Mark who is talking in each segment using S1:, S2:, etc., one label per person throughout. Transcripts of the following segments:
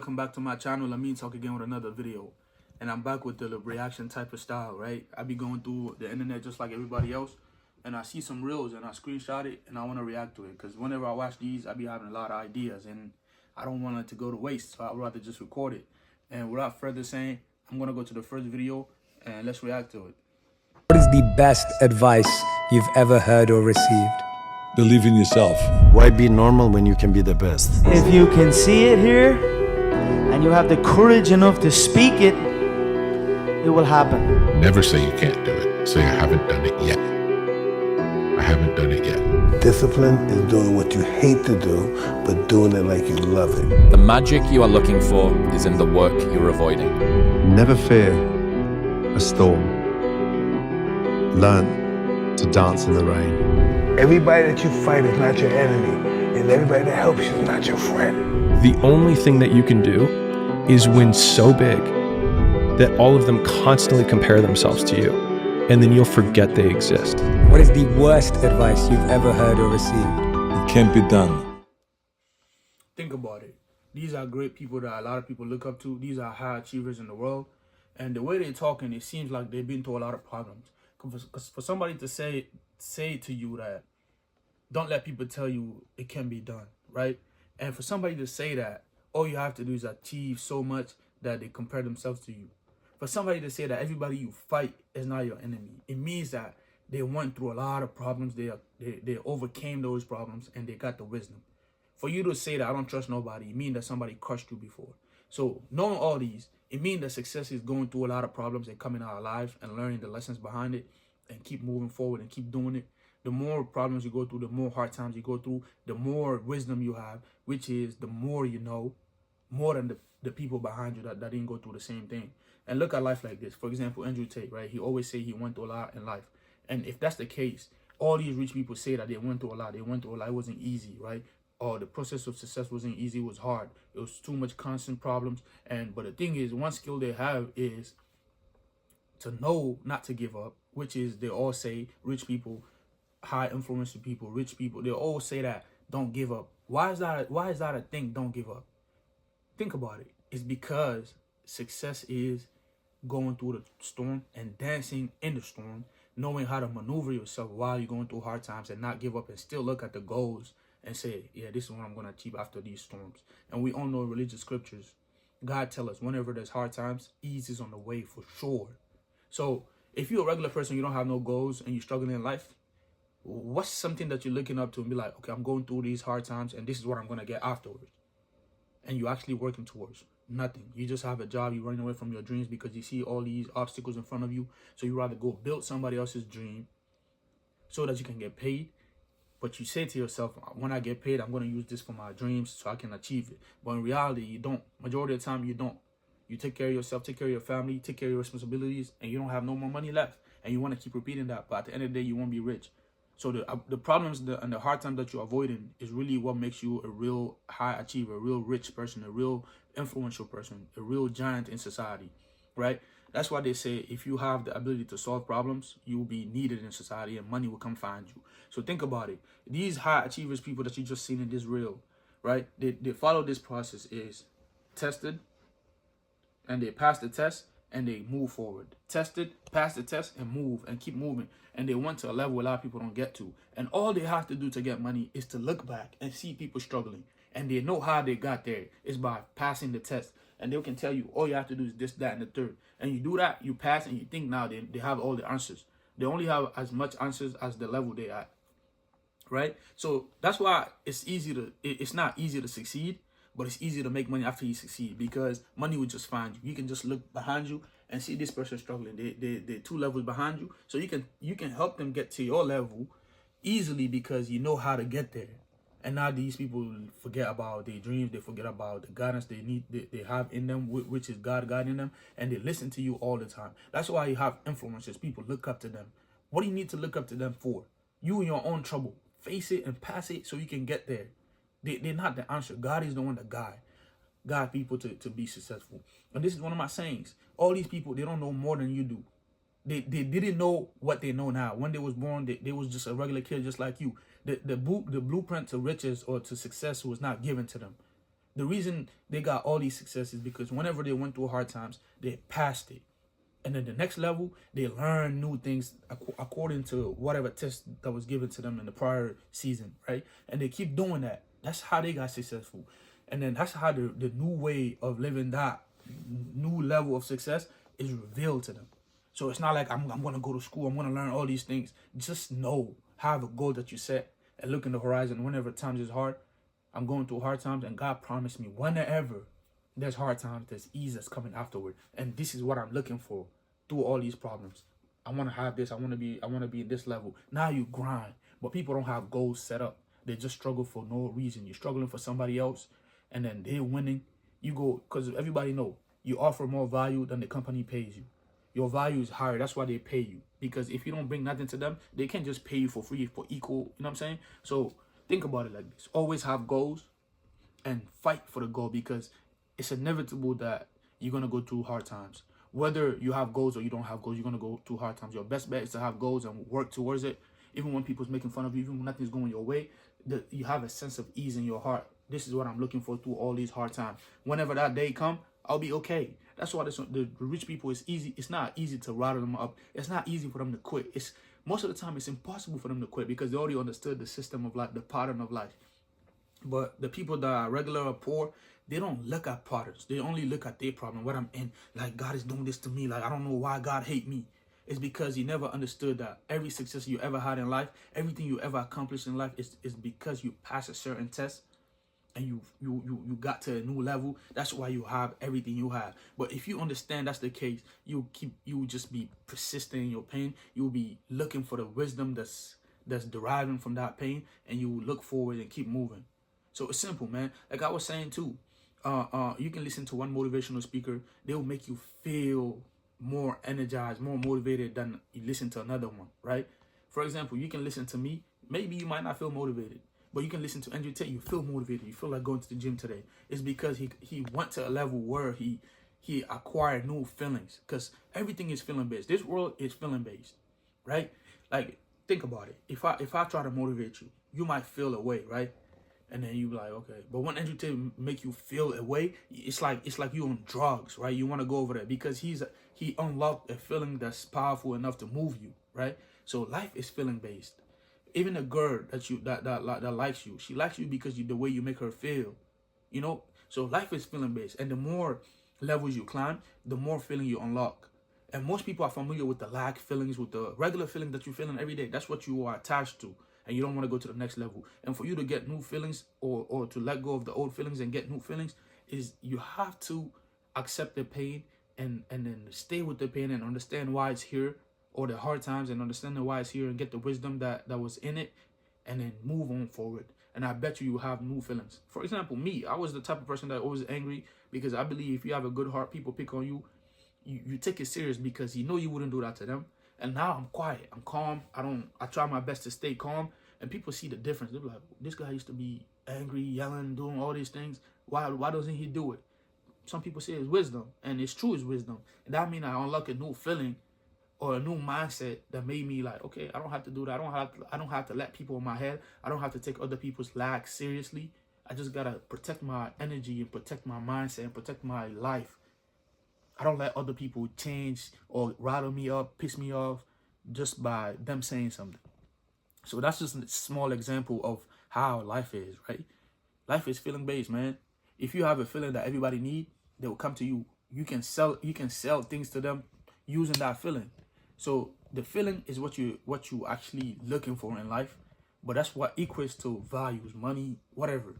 S1: welcome back to my channel. Amin Talk again with another video, and I'm back with the reaction type of style, right? I be going through the internet just like everybody else, and I see some reels and I screenshot it and I want to react to it, because whenever I watch these I be having a lot of ideas and I don't want it to go to waste, so I'd rather just record it. And without further saying, I'm gonna go to the first video and let's react to it.
S2: What is the best advice you've ever heard or received?
S3: Believe in yourself.
S4: Why be normal when you can be the best?
S5: If you can see it here and you have the courage enough to speak it, it will happen.
S6: Never say you can't do it. Say I haven't done it yet. I haven't done it yet.
S7: Discipline is doing what you hate to do, but doing it like you love it.
S8: The magic you are looking for is in the work you're avoiding.
S9: Never fear a storm. Learn to dance in the rain.
S7: Everybody that you fight is not your enemy, and everybody that helps you is not your friend.
S10: The only thing that you can do is win so big that all of them constantly compare themselves to you, and then you'll forget they exist.
S2: What is the worst advice you've ever heard or received?
S3: It can't be done.
S1: Think about it. These are great people that a lot of people look up to. These are high achievers in the world, and the way they're talking, it seems like they've been through a lot of problems. Because for somebody to say to you that don't let people tell you it can be done, right? And for somebody to say that all you have to do is achieve so much that they compare themselves to you. For somebody to say that everybody you fight is not your enemy, it means that they went through a lot of problems, they overcame those problems, and they got the wisdom. For you to say that I don't trust nobody, it means that somebody crushed you before. So knowing all these, it means that success is going through a lot of problems and coming out alive and learning the lessons behind it and keep moving forward and keep doing it. The more problems you go through, the more hard times you go through, the more wisdom you have, which is the more you know, more than the people behind you that didn't go through the same thing. And look at life like this. For example, Andrew Tate, right? He always say he went through a lot in life. And if that's the case, all these rich people say that they went through a lot. They went through a lot. It wasn't easy, right? Or the process of success wasn't easy. It was hard. It was too much constant problems. But the thing is, one skill they have is to know not to give up, which is they all say rich people, high influential people, rich people, they all say that don't give up. Why is that a thing? Don't give up. Think about it. It's because success is going through the storm and dancing in the storm, knowing how to maneuver yourself while you're going through hard times and not give up and still look at the goals and say, yeah, this is what I'm going to achieve after these storms. And we all know religious scriptures, God tell us whenever there's hard times, ease is on the way for sure. So if you're a regular person, you don't have no goals and you're struggling in life, what's something that you're looking up to and be like, okay, I'm going through these hard times and this is what I'm going to get afterwards? And you're actually working towards nothing. You just have a job, you're running away from your dreams because you see all these obstacles in front of you. So you rather go build somebody else's dream so that you can get paid. But you say to yourself, when I get paid, I'm going to use this for my dreams so I can achieve it. But in reality, you don't. Majority of the time, you don't. You take care of yourself, take care of your family, take care of your responsibilities, and you don't have no more money left. And you want to keep repeating that. But at the end of the day, you won't be rich. So the problems and the hard times that you're avoiding is really what makes you a real high achiever, a real rich person, a real influential person, a real giant in society, right? That's why they say if you have the ability to solve problems, you will be needed in society and money will come find you. So think about it. These high achievers, people that you just seen in this reel, right? They follow this process, is tested, and they pass the test, and they move forward. Tested, pass the test, and move, and keep moving. And they went to a level a lot of people don't get to. And all they have to do to get money is to look back and see people struggling. And they know how they got there. It's by passing the test. And they can tell you, all you have to do is this, that, and the third. And you do that, you pass, and you think now they have all the answers. They only have as much answers as the level they're at. Right? So that's why it's not easy to succeed, but it's easy to make money after you succeed, because money will just find you. You can just look behind you and see this person struggling. They're 2 levels behind you. So you can help them get to your level easily because you know how to get there. And now these people forget about their dreams. They forget about the guidance they have in them, which is God guiding them. And they listen to you all the time. That's why you have influencers. People look up to them. What do you need to look up to them for? You in your own trouble. Face it and pass it so you can get there. They're not the answer. God is the one that guide people to be successful. And this is one of my sayings. All these people, they don't know more than you do. They didn't know what they know now. When they was born, they was just a regular kid just like you. The blueprint to riches or to success was not given to them. The reason they got all these successes is because whenever they went through hard times, they passed it. And then the next level, they learn new things according to whatever test that was given to them in the prior season, right? And they keep doing that. That's how they got successful. And then that's how the new way of living that new level of success is revealed to them. So it's not like I'm going to go to school, I'm going to learn all these things. Just know, have a goal that you set and look in the horizon whenever times is hard. I'm going through hard times, and God promised me whenever there's hard times, there's ease that's coming afterward. And this is what I'm looking for through all these problems. I want to have this. I want to be in this level. Now you grind, but people don't have goals set up. They just struggle for no reason. You're struggling for somebody else, and then they're winning. You go, because everybody know you offer more value than the company pays you. Your value is higher. That's why they pay you. Because if you don't bring nothing to them, they can't just pay you for free, for equal. You know what I'm saying? So think about it like this. Always have goals and fight for the goal, because it's inevitable that you're going to go through hard times. Whether you have goals or you don't have goals, you're going to go through hard times. Your best bet is to have goals and work towards it. Even when people's making fun of you, even when nothing's going your way, you have a sense of ease in your heart. This is what I'm looking for through all these hard times. Whenever that day come, I'll be okay. That's why the rich people is easy. It's not easy to rattle them up. It's not easy for them to quit. It's most of the time it's impossible for them to quit, because they already understood the system of life, the pattern of life. But the people that are regular or poor, they don't look at patterns. They only look at their problem, what I'm in. Like, God is doing this to me. Like, I don't know why God hate me. It's because you never understood that every success you ever had in life, everything you ever accomplished in life is because you passed a certain test and you got to a new level. That's why you have everything you have. But if you understand that's the case, you will just be persistent in your pain. You'll be looking for the wisdom that's deriving from that pain, and you will look forward and keep moving. So it's simple, man. Like I was saying too, you can listen to one motivational speaker. They will make you feel more energized, more motivated than you listen to another one, right? For example, you can listen to me. Maybe you might not feel motivated, but you can listen to Andrew Tate. You feel motivated. You feel like going to the gym today. It's because he went to a level where he acquired new feelings, because everything is feeling based. This world is feeling based, right? Like, think about it. If I try to motivate you, you might feel a way, right? And then you be like, okay. But when Andrew Tate make you feel a way, it's like you on drugs, right? You want to go over there because he unlocked a feeling that's powerful enough to move you, right? So life is feeling based. Even a girl that likes you, she likes you because the way you make her feel, you know. So life is feeling based, and the more levels you climb, the more feeling you unlock. And most people are familiar with the lack feelings, with the regular feeling that you're feeling every day. That's what you are attached to. And you don't want to go to the next level. And for you to get new feelings, or to let go of the old feelings and get new feelings, is you have to accept the pain and then stay with the pain and understand why it's here, or the hard times, and understanding why it's here, and get the wisdom that was in it, and then move on forward. And I bet you have new feelings. For example, me, I was the type of person that always angry, because I believe if you have a good heart, people pick on you, you take it serious, because you know you wouldn't do that to them. And now I'm quiet, I'm calm. I try my best to stay calm, and people see the difference. They're like, this guy used to be angry, yelling, doing all these things. Why doesn't he do it? Some people say it's wisdom, and it's true, it's wisdom. And that means I unlock a new feeling or a new mindset that made me like, okay, I don't have to do that. I don't have to let people in my head. I don't have to take other people's lack seriously. I just gotta protect my energy and protect my mindset and protect my life. I don't let other people change or rattle me up, piss me off just by them saying something. So that's just a small example of how life is, right? Life is feeling based, man. If you have a feeling that everybody need, they will come to you. You can sell things to them using that feeling. So the feeling is what you actually looking for in life, but that's what equates to values, money, whatever,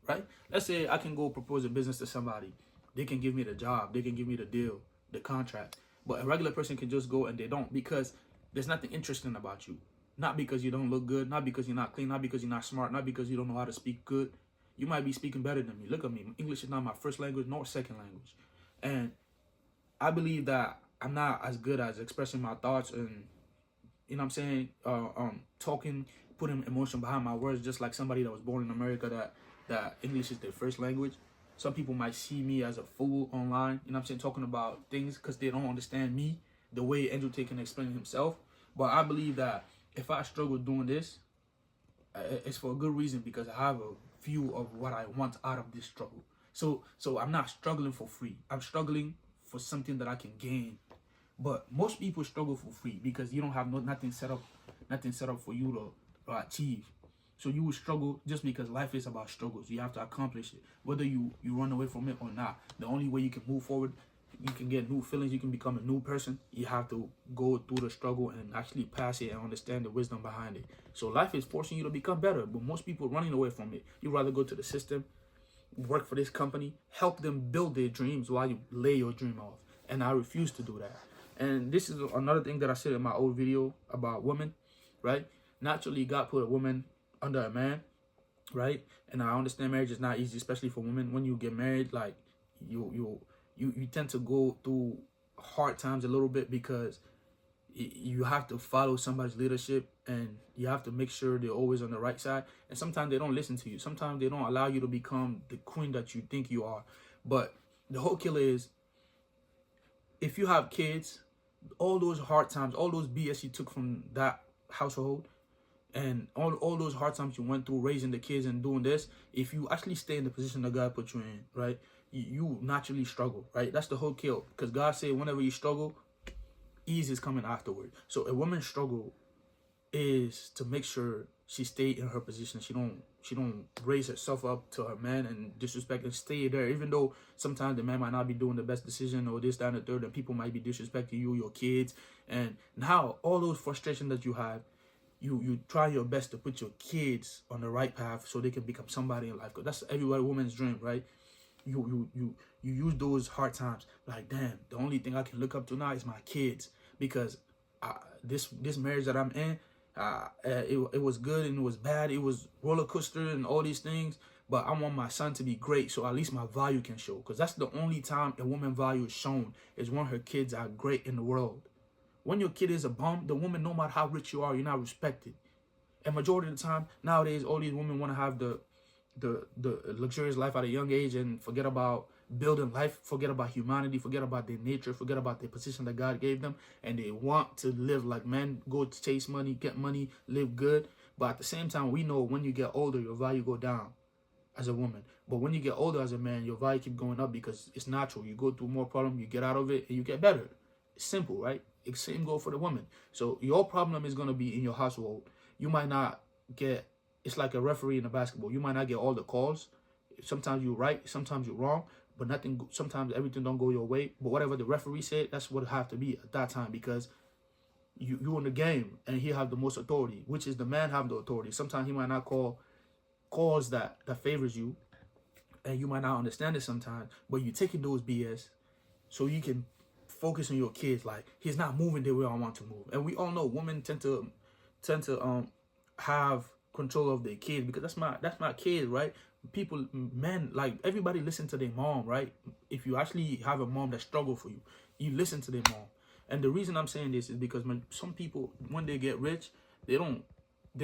S1: right? Let's say I can go propose a business to somebody. They can give me the job. They can give me the deal, the contract. But a regular person can just go and they don't, because there's nothing interesting about you. Not because you don't look good, not because you're not clean, not because you're not smart, not because you don't know how to speak good. You might be speaking better than me. Look at me. English is not my first language nor second language. And I believe that I'm not as good as expressing my thoughts and, you know what I'm saying, talking, putting emotion behind my words, just like somebody that was born in America that English is their first language. Some people might see me as a fool online, you know what I'm saying, talking about things because they don't understand me the way Andrew Tate can explain himself. But I believe that if I struggle doing this, it's for a good reason, because I have a view of what I want out of this struggle. So I'm not struggling for free. I'm struggling for something that I can gain. But most people struggle for free because you don't have nothing set up for you to achieve. So you will struggle just because life is about struggles. You have to accomplish it, whether you run away from it or not. The only way you can move forward, you can get new feelings, you can become a new person, you have to go through the struggle and actually pass it and understand the wisdom behind it. So life is forcing you to become better, but most people running away from it. You rather go to the system, work for this company, help them build their dreams while you lay your dream off. And I refuse to do that. And this is another thing that I said in my old video about women, right? Naturally, God put a woman under a man, right? And I understand marriage is not easy, especially for women. When you get married, like you tend to go through hard times a little bit because you have to follow somebody's leadership and you have to make sure they're always on the right side. And sometimes they don't listen to you. Sometimes they don't allow you to become the queen that you think you are. But the whole killer is, if you have kids, all those hard times, all those BS you took from that household, and all those hard times you went through raising the kids and doing this, if you actually stay in the position that God put you in, right, you naturally struggle, right? That's the whole kill. Because God said whenever you struggle, ease is coming afterward. So a woman's struggle is to make sure she stay in her position. She don't raise herself up to her man and disrespect and stay there, even though sometimes the man might not be doing the best decision or this, that, and the third, and people might be disrespecting you, your kids. And now all those frustrations that you have, you try your best to put your kids on the right path so they can become somebody in life. Because that's every woman's dream, right? You use those hard times like, damn, the only thing I can look up to now is my kids, because this marriage that I'm in, it was good and it was bad. It was roller coaster and all these things, but I want my son to be great, so at least my value can show. Because that's the only time a woman's value is shown, is when her kids are great in the world. When your kid is a bum, the woman, no matter how rich you are, you're not respected. And majority of the time nowadays, all these women want to have the luxurious life at a young age and forget about building life, forget about humanity, forget about their nature, forget about the position that God gave them, and they want to live like men, go to chase money, get money, live good. But at the same time, we know when you get older, your value go down as a woman. But when you get older as a man, your value keep going up because it's natural. You go through more problems, you get out of it, and you get better. It's simple, right? It's same goal for the woman. So your problem is going to be in your household. You might not get, it's like a referee in a basketball. You might not get all the calls. Sometimes you're right, sometimes you're wrong, but sometimes everything don't go your way. But whatever the referee said, that's what it have to be at that time, because you're in the game and he have the most authority, which is the man have the authority. Sometimes he might not call calls that favors you, and you might not understand it sometimes, but you're taking those BS so you can focus on your kids. Like, he's not moving the way I want to move. And we all know women tend to have control of their kids, because that's my kid, right? People, men, like everybody listen to their mom, right? If you actually have a mom that struggle for you, you listen to their mom. And the reason I'm saying this is because some people, when they get rich, they're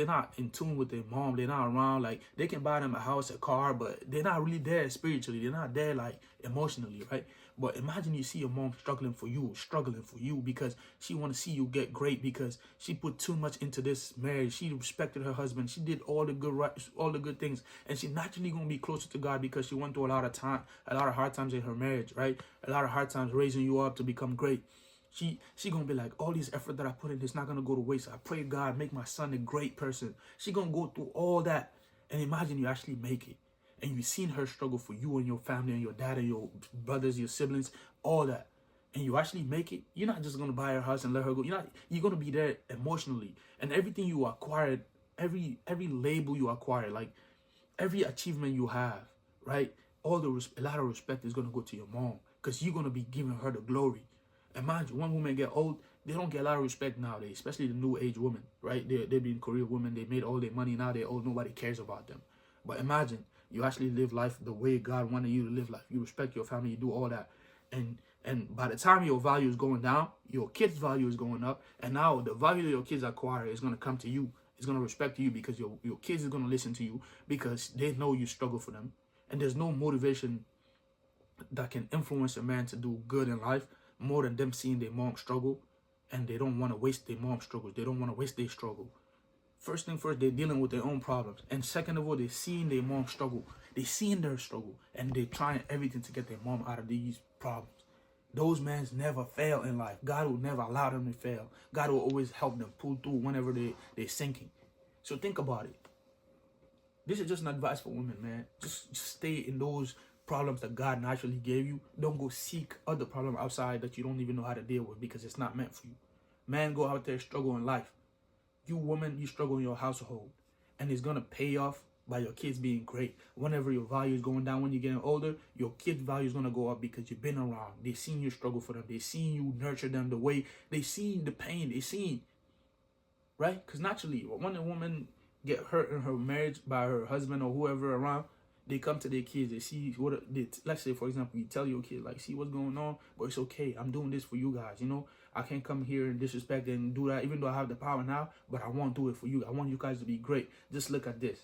S1: not in tune with their mom. They're not around. Like, they can buy them a house, a car, but they're not really there spiritually. They're not there like emotionally, right? But imagine you see your mom struggling for you because she want to see you get great, because she put too much into this marriage. She respected her husband. She did all the good things, and she naturally gonna be closer to God because she went through a lot of hard times in her marriage, right? A lot of hard times raising you up to become great. She gonna be like, all this effort that I put in is not gonna go to waste. I pray God make my son a great person. She gonna go through all that, and imagine you actually make it, and you've seen her struggle for you and your family and your dad and your brothers, your siblings, all that, and you actually make it. You're not just gonna buy her house and let her go. You're gonna be there emotionally, and everything you acquired, every label you acquired, like every achievement you have, right? A lot of respect is gonna go to your mom, because you're gonna be giving her the glory. Imagine when women get old, they don't get a lot of respect nowadays, especially the new age women, right? They've been career women, they made all their money, now they're old, nobody cares about them. But imagine you actually live life the way God wanted you to live life. You respect your family, you do all that. And by the time your value is going down, your kids' value is going up. And now the value that your kids acquire is going to come to you. It's going to respect you because your kids are going to listen to you because they know you struggle for them. And there's no motivation that can influence a man to do good in life more than them seeing their mom struggle, and they don't want to waste their mom's struggles. They don't want to waste their struggle. First thing first, they're dealing with their own problems. And second of all, they're seeing their mom struggle. They're seeing their struggle. And they're trying everything to get their mom out of these problems. Those men never fail in life. God will never allow them to fail. God will always help them pull through whenever they're sinking. So think about it. This is just an advice for women, man. Just stay in those problems that God naturally gave you. Don't go seek other problems outside that you don't even know how to deal with because it's not meant for you. Man, go out there, struggle in life. You woman, you struggle in your household. And it's going to pay off by your kids being great. Whenever your value is going down when you're getting older, your kids' value is going to go up because you've been around. They've seen you struggle for them. They've seen you nurture them the way. They've seen the pain. They've seen, right? Because naturally, when a woman get hurt in her marriage by her husband or whoever around, they come to their kids. They see what let's say, for example, you tell your kid, like, see what's going on, but it's okay. I'm doing this for you guys. You know, I can't come here and disrespect and do that, even though I have the power now, but I won't do it for you. I want you guys to be great. Just look at this.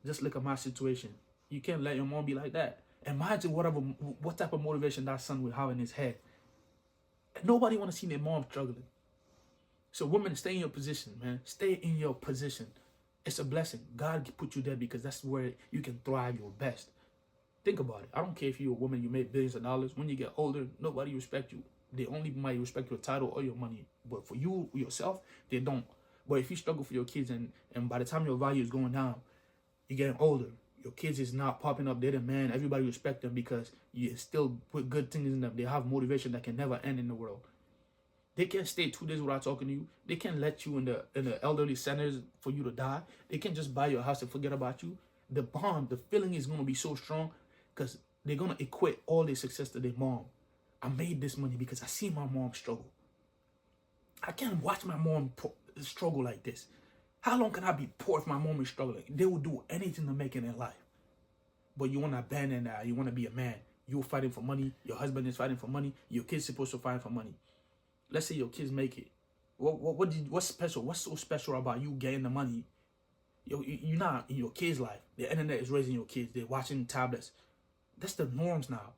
S1: Just look at my situation. You can't let your mom be like that. Imagine what type of motivation that son will have in his head. Nobody want to see their mom struggling. So women, stay in your position, man. Stay in your position. It's a blessing. God put you there because that's where you can thrive your best. Think about it. I don't care if you're a woman, you make billions of dollars. When you get older, nobody respect you. They only might respect your title or your money. But for you, yourself, they don't. But if you struggle for your kids and by the time your value is going down, you're getting older, your kids is not popping up, they're the man, everybody respect them because you still put good things in them. They have motivation that can never end in the world. They can't stay 2 days without talking to you. They can't let you in the elderly centers for you to die. They can't just buy your house and forget about you. The bond, the feeling is going to be so strong because they're going to equate all their success to their mom. I made this money because I see my mom struggle. I can't watch my mom struggle like this. How long can I be poor if my mom is struggling? They will do anything to make it in life. But you want to abandon that. You want to be a man. You're fighting for money. Your husband is fighting for money. Your kid's supposed to fight for money. Let's say your kids make it. What's special? What's so special about you getting the money? You're not in your kids' life. The internet is raising your kids. They're watching tablets. That's the norms now.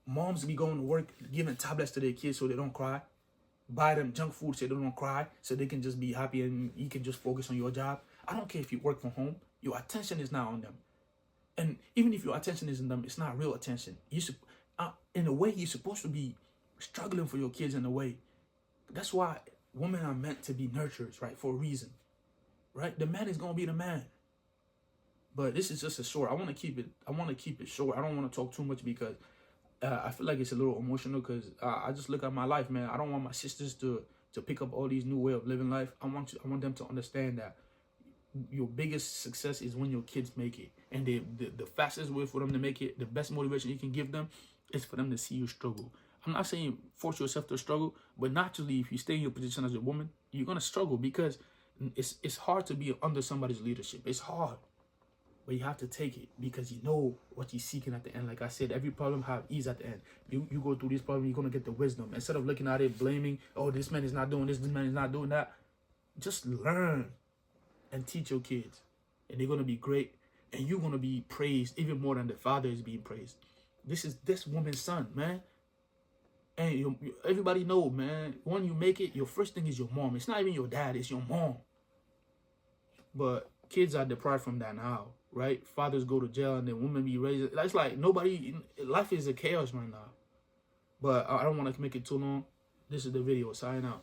S1: Moms be going to work, giving tablets to their kids so they don't cry. Buy them junk food so they don't cry, so they can just be happy and you can just focus on your job. I don't care if you work from home. Your attention is not on them. And even if your attention is on them, it's not real attention. In a way, you're supposed to be struggling for your kids in a way. That's why women are meant to be nurturers, right? For a reason, right? The man is going to be the man. But this is just a short. I want to keep it short. I don't want to talk too much because I feel like it's a little emotional because I just look at my life, man. I don't want my sisters to pick up all these new way of living life. I want them to understand that your biggest success is when your kids make it. And the fastest way for them to make it, the best motivation you can give them is for them to see you struggle. I'm not saying force yourself to struggle, but naturally, if you stay in your position as a woman, you're going to struggle because it's hard to be under somebody's leadership. It's hard. But you have to take it because you know what you're seeking at the end. Like I said, every problem have ease at the end. You go through this problem, you're going to get the wisdom. Instead of looking at it, blaming, oh, this man is not doing this man is not doing that. Just learn and teach your kids. And they're going to be great. And you're going to be praised even more than the father is being praised. This is this woman's son, man. And everybody know, man, when you make it, your first thing is your mom. It's not even your dad, it's your mom. But kids are deprived from that now. Right? Fathers go to jail and then women be raised. It's like life is a chaos right now. But I don't want to make it too long. This is the video. Sign out.